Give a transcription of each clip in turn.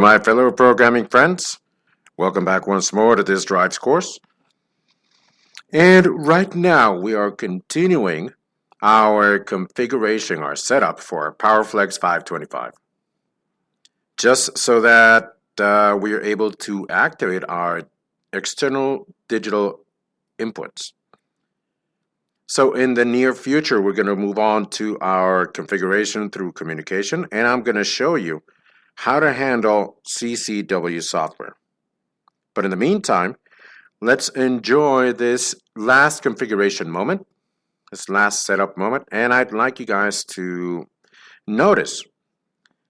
my fellow programming friends. Welcome back once more to this drives course. And right now we are continuing our configuration, our setup for PowerFlex 525. Just so that we are able to activate our external digital inputs. So in the near future, we're going to move on to our configuration through communication, and I'm going to show you how to handle CCW software. But in the meantime, let's enjoy this last configuration moment, this last setup moment, and I'd like you guys to notice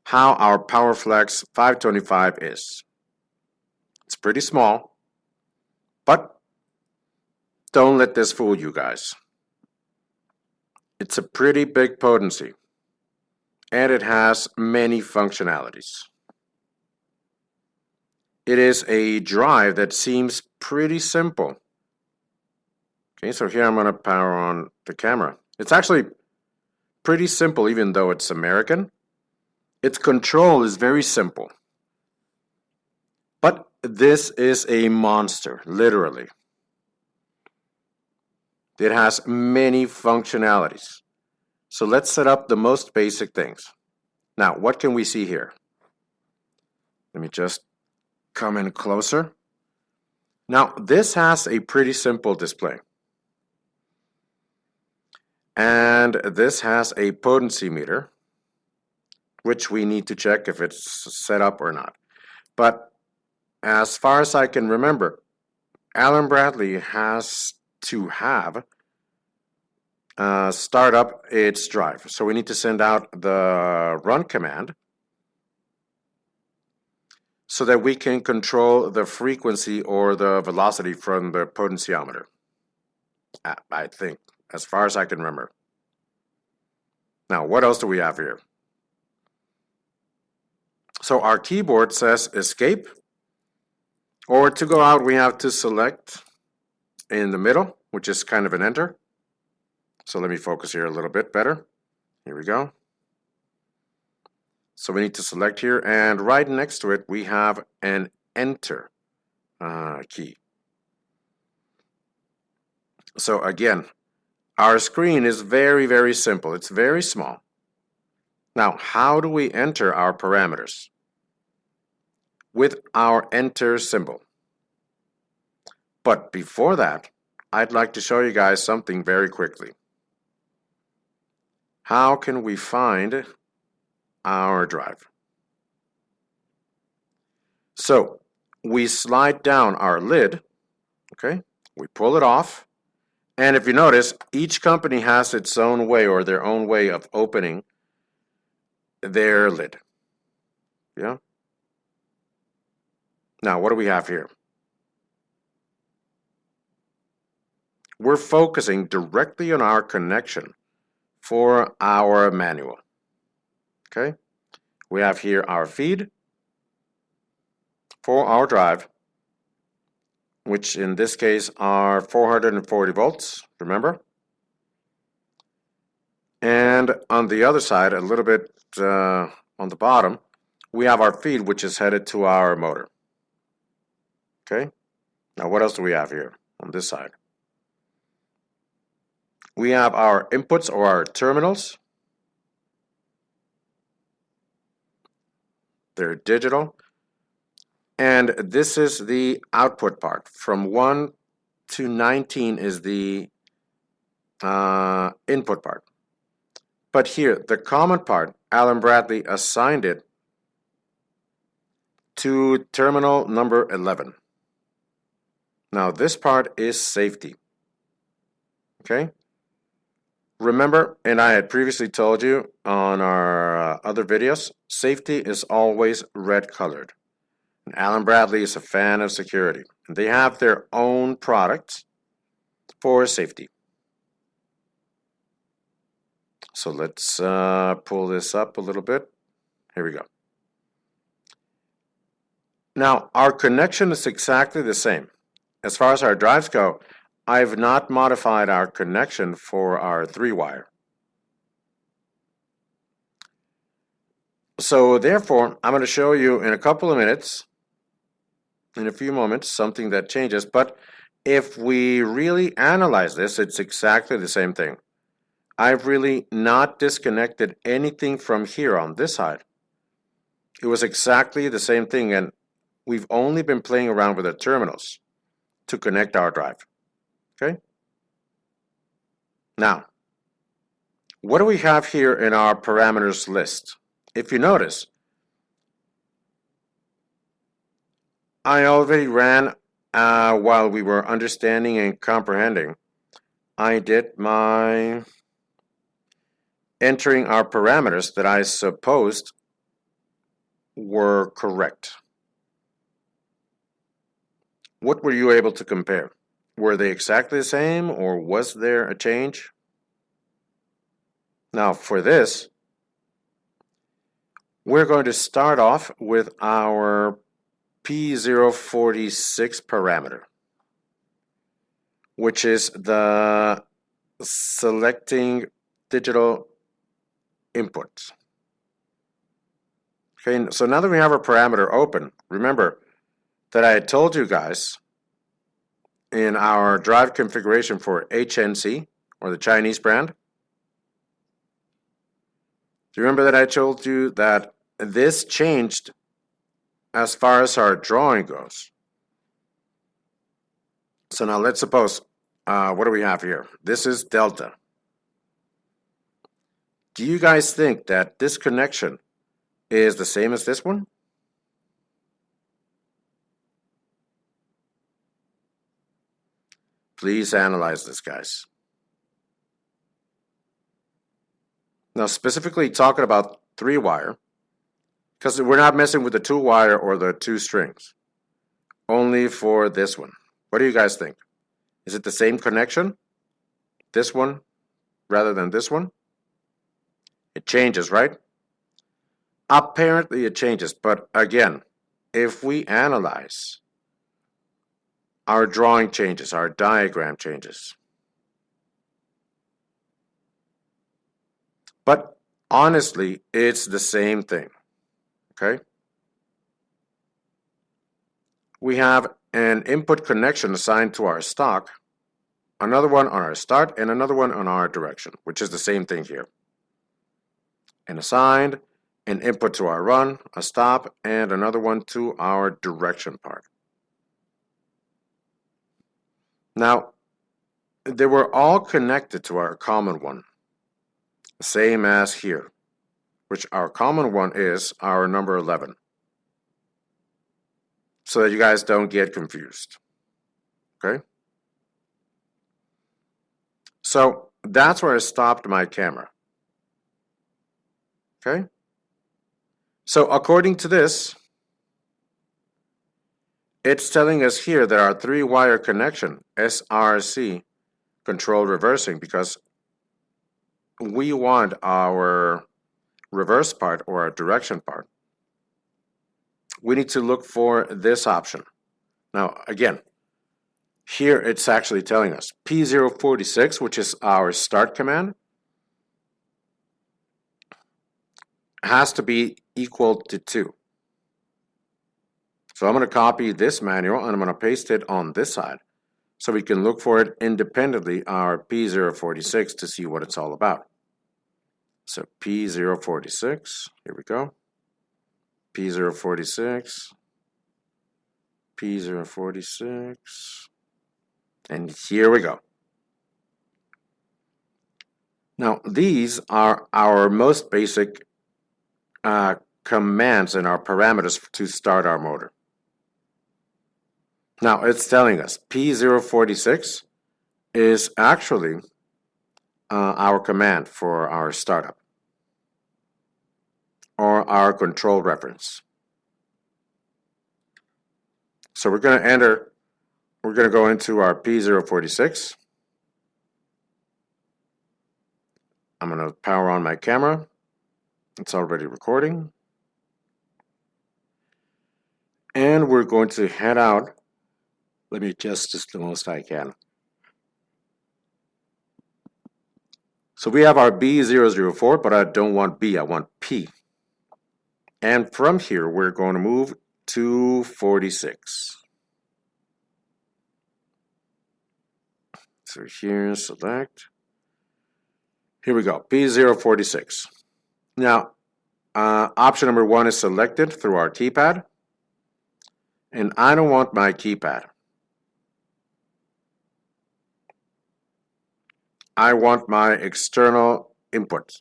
how our PowerFlex 525 is. It's pretty small, but don't let this fool you guys. It's a pretty big potency, and it has many functionalities. It is a drive that seems pretty simple. Okay, so here I'm going to power on the camera. It's actually pretty simple, even though it's American. Its control is very simple. But this is a monster, literally. It has many functionalities. So let's set up the most basic things. Now, what can we see here? Let me just come in closer. Now, this has a pretty simple display. And this has a potency meter, which we need to check if it's set up or not. But as far as I can remember, Allen Bradley has to have start up its drive. So we need to send out the run command so that we can control the frequency or the velocity from the potentiometer. I think, as far as I can remember. Now, what else do we have here? So our keyboard says escape, or to go out we have to select in the middle, which is kind of an enter. So let me focus here a little bit better. Here we go. So we need to select here, and right next to it we have an enter key. So again, our screen is very, very simple. It's very small. Now, how do we enter our parameters? With our enter symbol. But before that, I'd like to show you guys something very quickly. How can we find our drive? So we slide down our lid, okay? We pull it off, and if you notice, each company has its own way or their own way of opening their lid. Yeah? Now, what do we have here? We're focusing directly on our connection for our manual. Okay? We have here our feed for our drive, which in this case are 440 volts, remember? And on the other side, a little bit on the bottom, we have our feed, which is headed to our motor. Okay? Now, what else do we have here on this side? We have our inputs or our terminals. They're digital. And this is the output part. From 1 to 19 is the input part. But here, the common part, Allen Bradley assigned it to terminal number 11. Now, this part is safety. Okay? Remember, and I had previously told you on our other videos, safety is always red colored. And Allen Bradley is a fan of security. And they have their own products for safety. So let's pull this up a little bit. Here we go. Now, our connection is exactly the same. As far as our drives go, I've not modified our connection for our 3-wire. So therefore, I'm going to show you in a couple of minutes, in a few moments, something that changes. But if we really analyze this, it's exactly the same thing. I've really not disconnected anything from here on this side. It was exactly the same thing, and we've only been playing around with the terminals to connect our drive. Okay? Now, what do we have here in our parameters list? If you notice, I already ran while we were understanding and comprehending. I did my entering our parameters that I supposed were correct. What were you able to compare? Were they exactly the same, or was there a change? Now for this, we're going to start off with our P046 parameter, which is the selecting digital inputs. Okay, so now that we have our parameter open, remember that I had told you guys in our drive configuration for HNC, or the Chinese brand, do you remember that I told you that this changed as far as our drawing goes? So now let's suppose, what do we have here? This is delta. Do you guys think that this connection is the same as this one? Please analyze this, guys. Now, specifically talking about 3-wire, because we're not messing with the 2-wire or the 2 strings, only for this one. What do you guys think? Is it the same connection? This one rather than this one? It changes, right? Apparently it changes, but again, if we analyze, our drawing changes, our diagram changes. But honestly, it's the same thing, okay? We have an input connection assigned to our stock, another one on our start, and another one on our direction, which is the same thing here. And assigned an input to our run, a stop, and another one to our direction part. Now, they were all connected to our common one, same as here, which our common one is our number 11, so that you guys don't get confused, okay? So that's where I stopped my camera, okay? So according to this, it's telling us here that our 3-wire connection, SRC, control reversing, because we want our reverse part or our direction part. We need to look for this option. Now, again, here it's actually telling us P046, which is our start command, has to be equal to 2. So I'm going to copy this manual and I'm going to paste it on this side so we can look for it independently, our P046, to see what it's all about. So P046, here we go. P046, P046, and here we go. Now, these are our most basic commands and our parameters to start our motor. Now, it's telling us P046 is actually our command for our startup or our control reference. So we're going to go into our P046. I'm going to power on my camera. It's already recording. And we're going to head out. Let me adjust this the most I can. So we have our B004, but I don't want B, I want P. And from here, we're going to move to 46. So here, select. Here we go, P046. Now, option number 1 is selected through our keypad. And I don't want my keypad. I want my external input.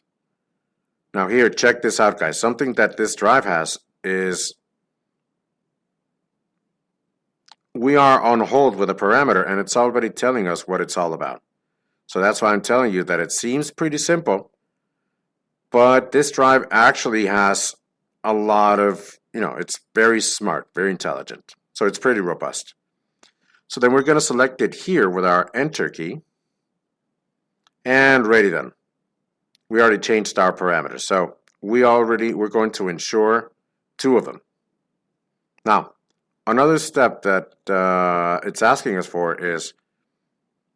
Now here, check this out, guys. Something that this drive has is we are on hold with a parameter and it's already telling us what it's all about. So that's why I'm telling you that it seems pretty simple, but this drive actually has a lot of, it's very smart, very intelligent. So it's pretty robust. So then we're going to select it here with our Enter key. And ready then. We already changed our parameters. So we're going to ensure 2 of them. Now, another step that it's asking us for is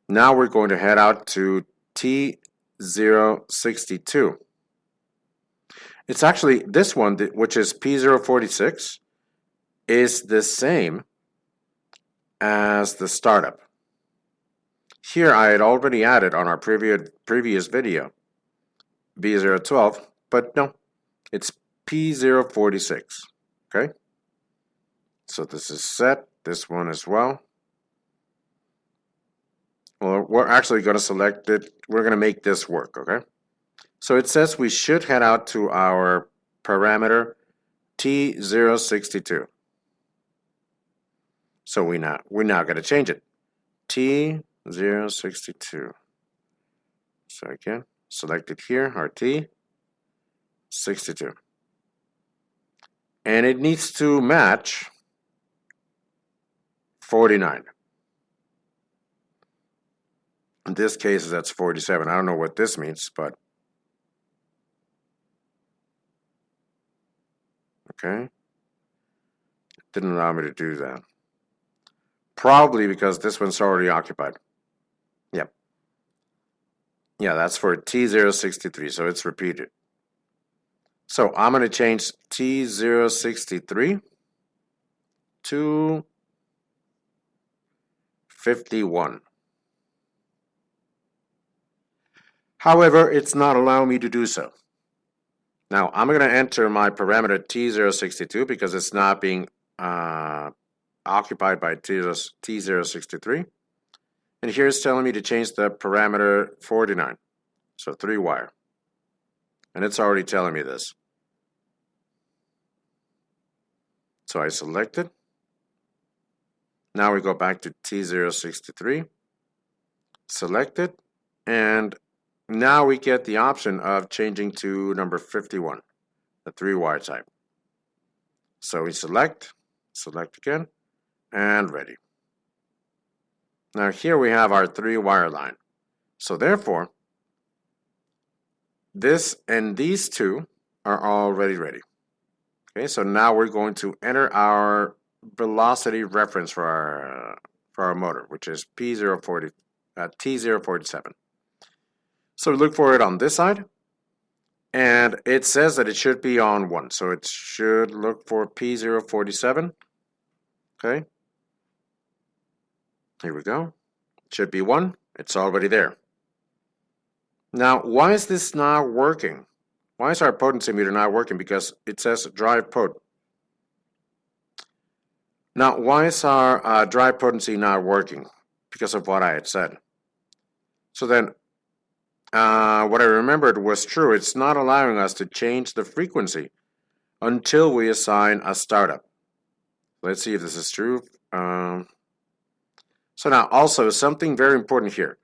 now we're going to head out to T062. It's actually this one, which is P046, is the same as the startup. Here I had already added on our previous video B012, but no, it's P046. Okay, so this is set, this one as well. Well, we're actually going to select it. We're going to make this work, okay? So it says we should head out to our parameter T062. So we're now going to change it. T062. So again, select it here, our T62. And it needs to match 49. In this case, that's 47. I don't know what this means, but okay. It didn't allow me to do that. Probably because this one's already occupied. Yep. Yeah, that's for T063, so it's repeated. So I'm going to change T063 to 51. However, it's not allowing me to do so. Now, I'm going to enter my parameter T062 because it's not being occupied by T063. And here it's telling me to change the parameter 49, so 3 wire. And it's already telling me this. So I select it. Now we go back to T063, select it, and now we get the option of changing to number 51, the 3 wire type. So we select again, and ready. Now here we have our 3 wire line. So therefore, this and these 2 are already ready. Okay, so now we're going to enter our velocity reference for our motor, which is T047. So we look for it on this side, and it says that it should be on 1, so it should look for P047. Okay, here we go. It should be 1. It's already there. Now, why is this not working? Why is our potency meter not working? Because it says drive pot. Now, why is our drive potency not working? Because of what I had said. So then, what I remembered was true. It's not allowing us to change the frequency until we assign a startup. Let's see if this is true. So now, also, something very important here.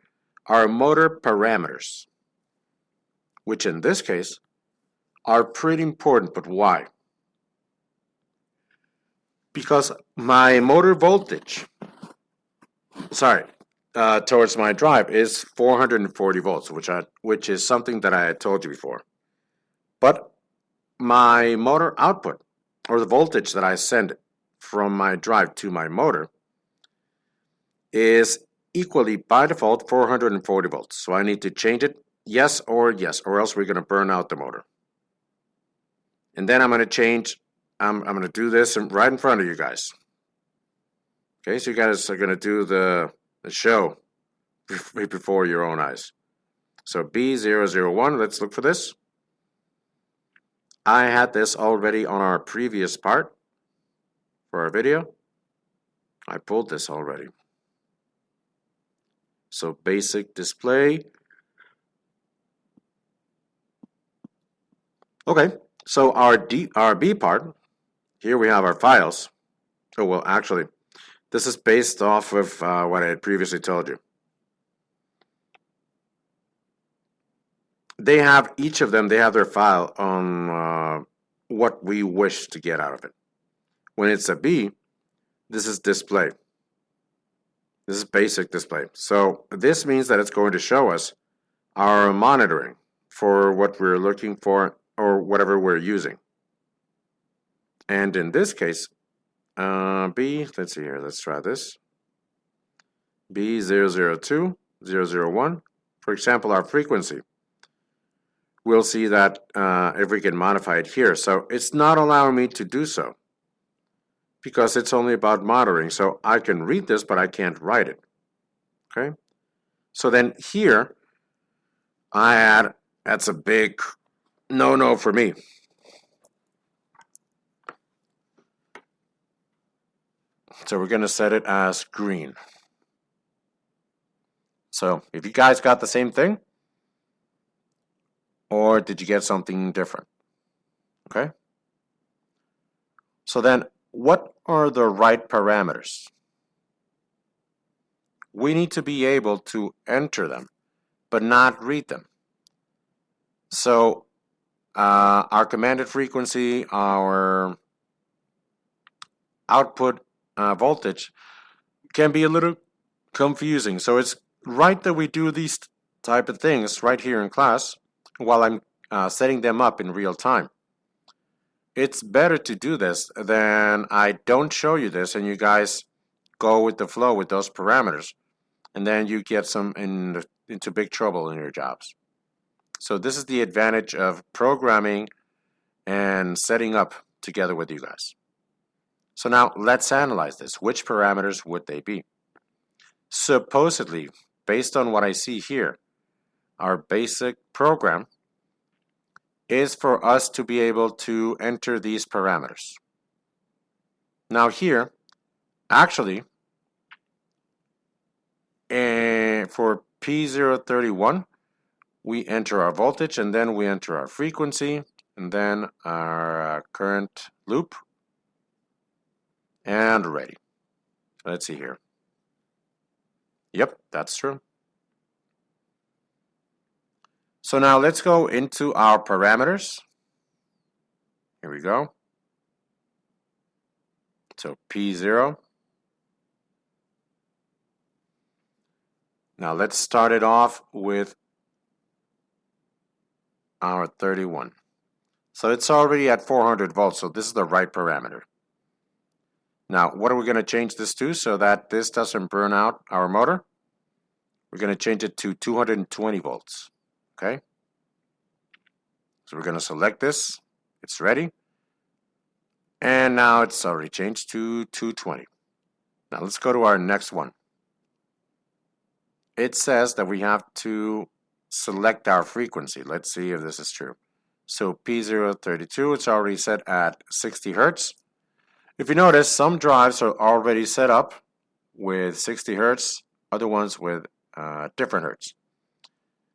Our motor parameters, which in this case are pretty important, but why? Because my motor voltage, towards my drive is 440 volts, which is something that I had told you before. But my motor output, or the voltage that I send from my drive to my motor, is equally by default 440 volts. So I need to change it yes, or else we're going to burn out the motor. And then I'm going to change, I'm going to do this right in front of you guys. Okay, so you guys are going to do the show before your own eyes. So B001, let's look for this. I had this already on our previous part for our video. I pulled this already. So basic display. Okay, so our B part, here we have our files. Oh, well, actually, this is based off of what I had previously told you. They have, each of them, they have their file on what we wish to get out of it. When it's a B, this is display. This is basic display. So this means that it's going to show us our monitoring for what we're looking for or whatever we're using. And in this case, B, let's see here, let's try this. B002, 001, for example, our frequency. We'll see that if we can modify it here. So it's not allowing me to do so because it's only about monitoring. So I can read this, but I can't write it. Okay. So then here, that's a big no-no for me. So we're going to set it as green. So if you guys got the same thing, or did you get something different? Okay. So then what are the right parameters? We need to be able to enter them, but not read them. So our commanded frequency, our output voltage can be a little confusing. So it's right that we do these type of things right here in class while I'm setting them up in real time. It's better to do this than I don't show you this and you guys go with the flow with those parameters, and then you get into big trouble in your jobs. So this is the advantage of programming and setting up together with you guys. So now let's analyze this. Which parameters would they be? Supposedly, based on what I see here, our basic program is for us to be able to enter these parameters. Now here, actually, for P031, we enter our voltage, and then we enter our frequency, and then our current loop, and ready. Let's see here. Yep, that's true. So now let's go into our parameters. Here we go. So P0. Now let's start it off with our 31. So it's already at 400 volts, so this is the right parameter. Now, what are we going to change this to so that this doesn't burn out our motor? We're going to change it to 220 volts. Okay? So we're going to select this. It's ready. And now it's already changed to 220. Now let's go to our next one. It says that we have to select our frequency. Let's see if this is true. So P032, it's already set at 60 Hertz. If you notice, some drives are already set up with 60 Hertz, other ones with different Hertz.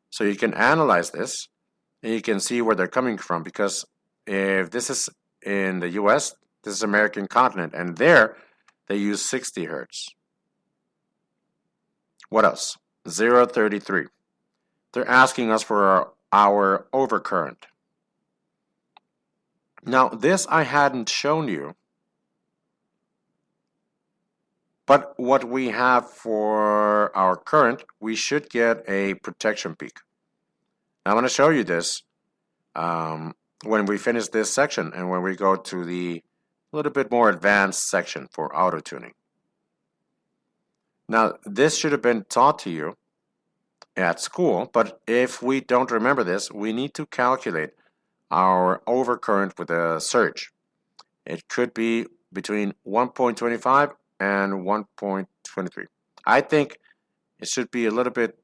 So you can analyze this and you can see where they're coming from, because if this is in the US, this is American continent, and there they use 60 Hertz. What else? 033. They're asking us for our overcurrent. Now this I hadn't shown you, but what we have for our current, we should get a protection peak. Now I'm going to show you this when we finish this section and when we go to the little bit more advanced section for auto tuning. Now this should have been taught to you at school, but if we don't remember this, we need to calculate our overcurrent with a surge. It could be between 1.25 and 1.23. I think it should be a little bit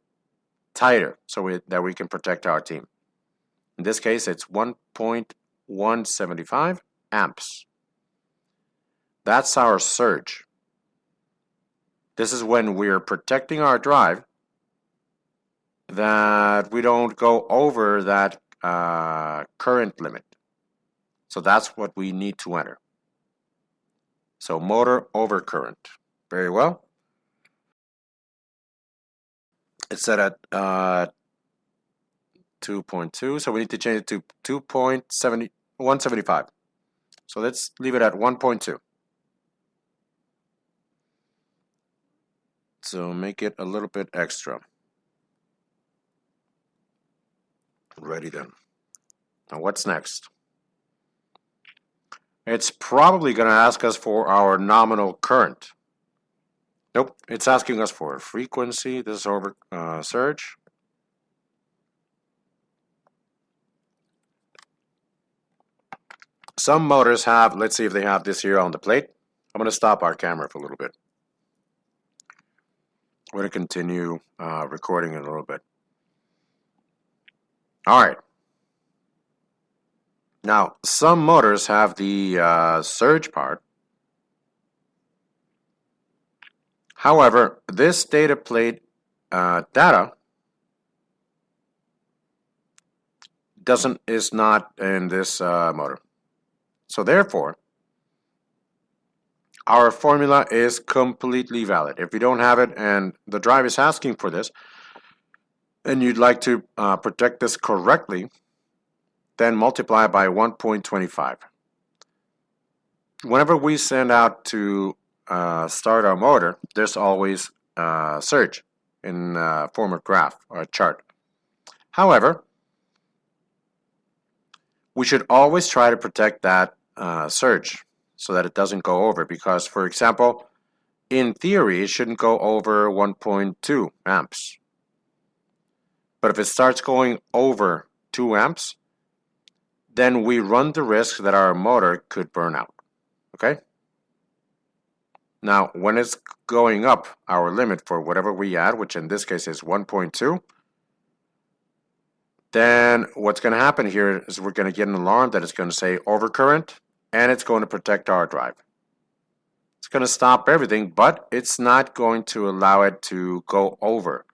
tighter so that we can protect our team. In this case, it's 1.175 amps. That's our surge. This is when we're protecting our drive, that we don't go over that current limit. So that's what we need to enter. So motor overcurrent. Very well. It's set at 2.2, so we need to change it to 175. So let's leave it at 1.2. So make it a little bit extra. Ready then. Now what's next? It's probably going to ask us for our nominal current. Nope, it's asking us for frequency. This is over surge. Some motors have, let's see if they have this here on the plate. I'm going to stop our camera for a little bit. We're going to continue recording in a little bit. All right. Now, some motors have the surge part. However, this data plate data is not in this motor. So therefore, our formula is completely valid. If you don't have it and the drive is asking for this, and you'd like to protect this correctly, then multiply by 1.25. Whenever we send out to start our motor, there's always surge in form of graph or a chart. However, we should always try to protect that surge so that it doesn't go over, because, for example, in theory, it shouldn't go over 1.2 amps. But if it starts going over 2 amps, then we run the risk that our motor could burn out. Okay? Now, when it's going up our limit for whatever we add, which in this case is 1.2, then what's going to happen here is we're going to get an alarm that is going to say overcurrent, and it's going to protect our drive. It's going to stop everything, but it's not going to allow it to go over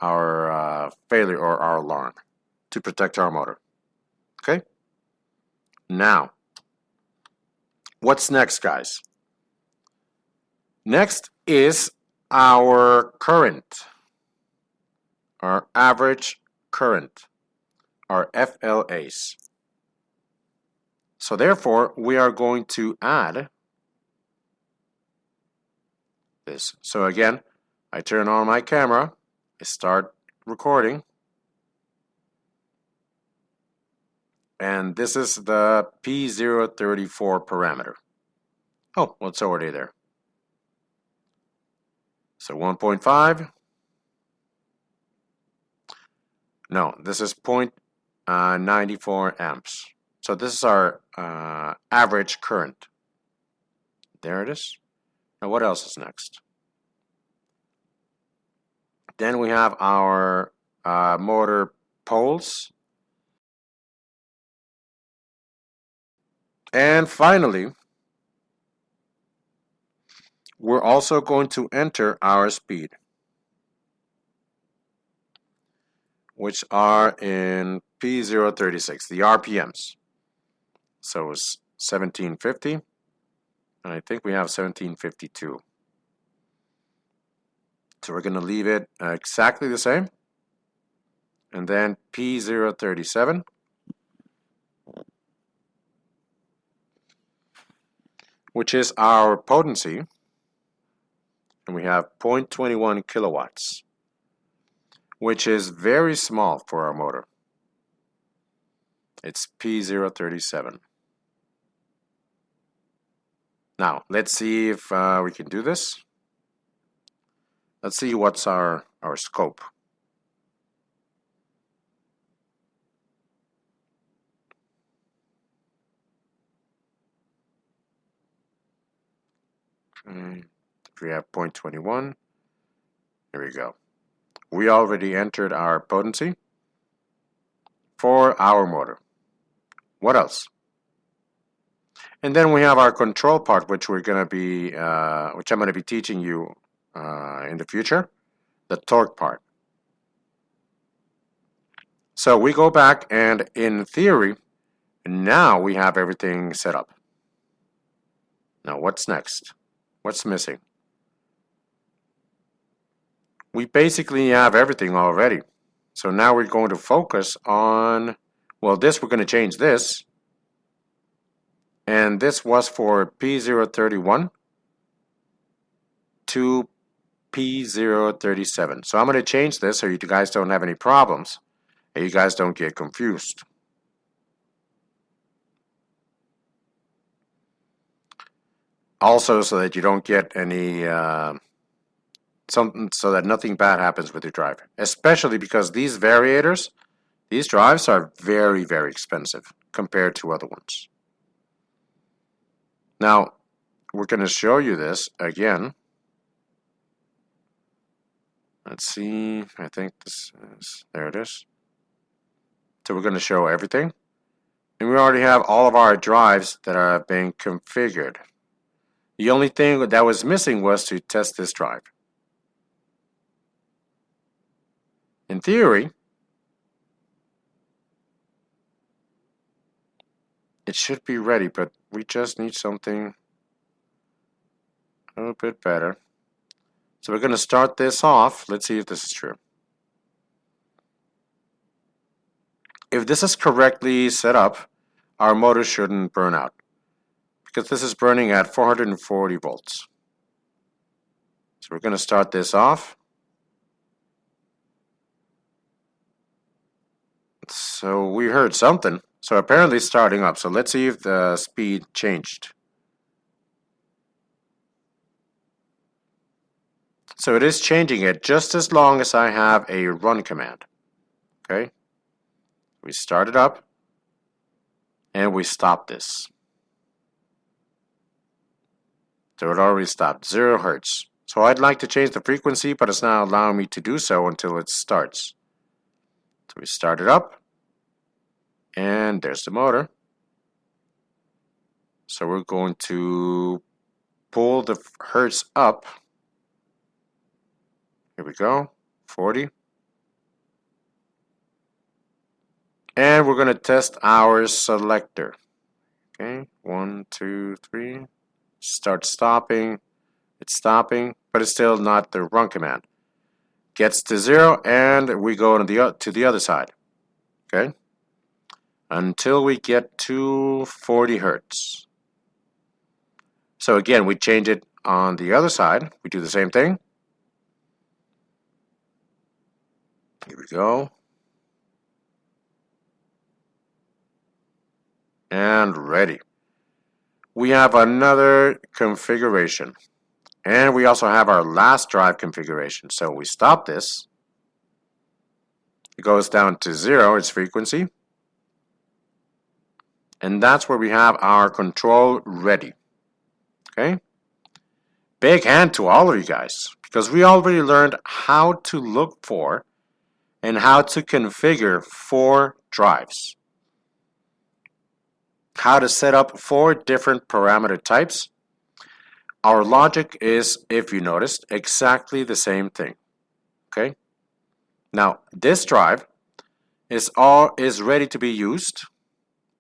our failure or our alarm to protect our motor. Okay? Now, what's next, guys? Next is our current, our average current, our FLAs. So therefore, we are going to add this. So again, I turn on my camera, I start recording, and this is the P034 parameter. Oh, well, it's already there. So 1.5. No, this is 0.94 amps. So this is our average current. There it is. Now what else is next? Then we have our motor poles. And finally, we're also going to enter our speed, which are in P036, the RPMs. So it's 1750, and I think we have 1752. So we're going to leave it exactly the same. And then P037. Which is our potency. And we have 0.21 kilowatts, which is very small for our motor. It's P037. Now, let's see if we can do this. Let's see what's our scope. If we have 0.21, here we go. We already entered our potency for our motor. What else? And then we have our control part, which I'm going to be teaching you in the future, the torque part. So we go back, and in theory, now we have everything set up. Now what's next? What's missing? We basically have everything already. So now we're going to focus on, well, this, we're going to change this. And this was for P031 to P037. So I'm going to change this so you guys don't have any problems and you guys don't get confused. Also, so that you don't get any so that nothing bad happens with your drive, especially because these variators, these drives are very, very expensive compared to other ones. Now, we're going to show you this again. Let's see, I think this is, there it is. So we're going to show everything. And we already have all of our drives that are being configured. The only thing that was missing was to test this drive. In theory, it should be ready, but we just need something a little bit better. So we're going to start this off. Let's see if this is true. If this is correctly set up, our motor shouldn't burn out, because this is burning at 440 volts. So we're going to start this off. So we heard something. So apparently it's starting up. So let's see if the speed changed. So it is changing it just as long as I have a run command. Okay. We start it up and we stop this. So it already stopped, 0 hertz. So I'd like to change the frequency, but it's not allowing me to do so until it starts. So we start it up, and there's the motor. So we're going to pull the hertz up. Here we go, 40. And we're going to test our selector. Okay, 1, 2, 3. Start stopping. It's stopping, but it's still not the run command. Gets to 0, and we go to the other side. Okay, until we get to 40 hertz. So again, we change it on the other side. We do the same thing. Here we go. And ready. We have another configuration. And we also have our last drive configuration. So we stop this. It goes down to 0, its frequency. And that's where we have our control ready. Okay? Big hand to all of you guys, because we already learned how to look for and how to configure 4 drives. How to set up 4 different parameter types. Our logic is, if you noticed, exactly the same thing. Okay? Now, this drive is ready to be used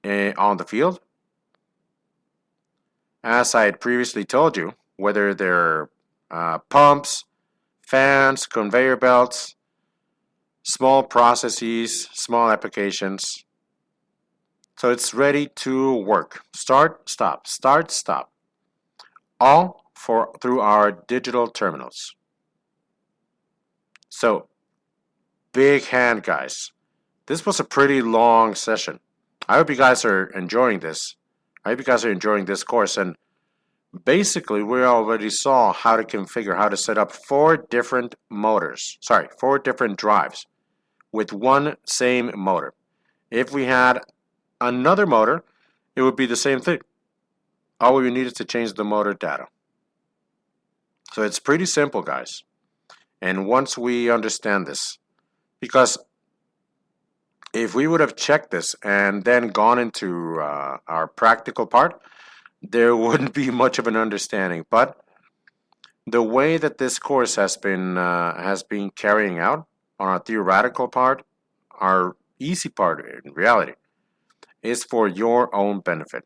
on the field. As I had previously told you, whether they're pumps, fans, conveyor belts, small processes, small applications. So it's ready to work. Start, stop, start, stop. All through our digital terminals. So, big hand, guys. This was a pretty long session. I hope you guys are enjoying this. I hope you guys are enjoying this course. And basically, we already saw how to configure, how to set up 4 different motors. 4 different drives with one same motor. If we had another motor, it would be the same thing. All we need is to change the motor data. So it's pretty simple, guys. And once we understand this, because if we would have checked this and then gone into our practical part, there wouldn't be much of an understanding. But the way that this course has been carrying out on our theoretical part, our easy part in reality, is for your own benefit,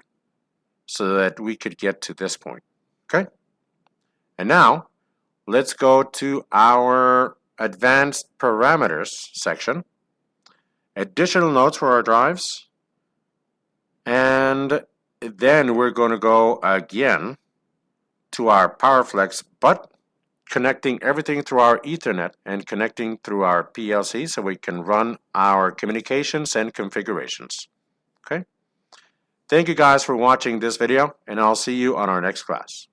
so that we could get to this point. Okay? And now, let's go to our advanced parameters section, additional nodes for our drives, and then we're going to go again to our PowerFlex, but connecting everything through our Ethernet and connecting through our PLC so we can run our communications and configurations. Okay? Thank you guys for watching this video, and I'll see you on our next class.